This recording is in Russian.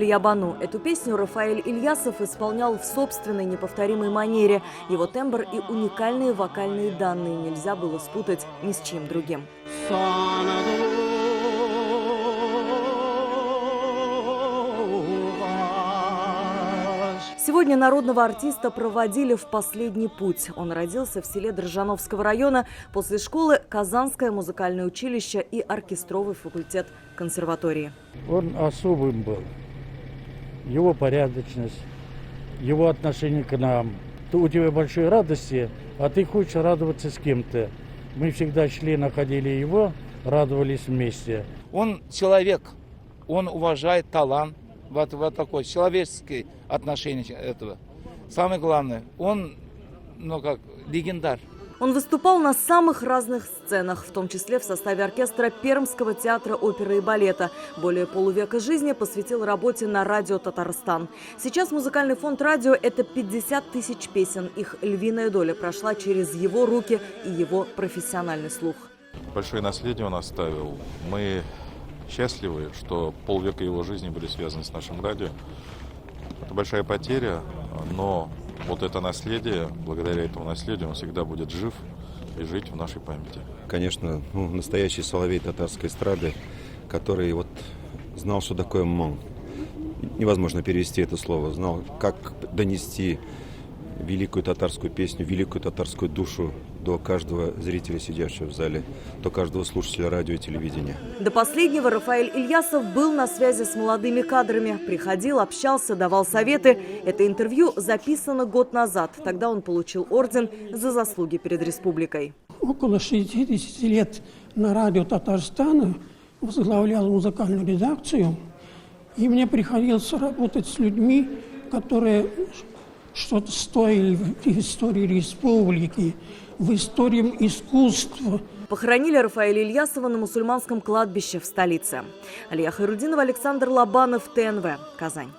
Ябану». Эту песню Рафаэль Ильясов исполнял в собственной неповторимой манере. Его тембр и уникальные вокальные данные нельзя было спутать ни с чем другим. Сегодня народного артиста проводили в последний путь. Он родился в селе Дрожжановского района. После школы – Казанское музыкальное училище и оркестровый факультет консерватории. Он особым был. Его порядочность, его отношение к нам. У тебя большие радости, а ты хочешь радоваться с кем-то. Мы всегда шли, находили его, радовались вместе. Он человек, он уважает талант. Вот такое человеческое отношение этого. Самое главное, он, легендар. Он выступал на самых разных сценах, в том числе в составе оркестра Пермского театра оперы и балета. Более полувека жизни посвятил работе на радио «Татарстан». Сейчас музыкальный фонд радио – это 50 тысяч песен. Их львиная доля прошла через его руки и его профессиональный слух. Большое наследие он оставил. Мы счастливы, что полвека его жизни были связаны с нашим радио. Это большая потеря, но вот это наследие, благодаря этому наследию, он всегда будет жив и жить в нашей памяти. Конечно, настоящий соловей татарской эстрады, который знал, что такое мон. Невозможно перевести это слово. Знал, как донести великую татарскую песню, великую татарскую душу до каждого зрителя, сидящего в зале, до каждого слушателя радио и телевидения. До последнего Рафаэль Ильясов был на связи с молодыми кадрами. Приходил, общался, давал советы. Это интервью записано год назад. Тогда он получил орден за заслуги перед республикой. Около 60 лет на радио Татарстана возглавлял музыкальную редакцию. И мне приходилось работать с людьми, которые что-то стоили в истории республики, в истории искусства. Похоронили Рафаэля Ильясова на мусульманском кладбище в столице. Алия Хайрудинова, Александр Лобанов, ТНВ, Казань.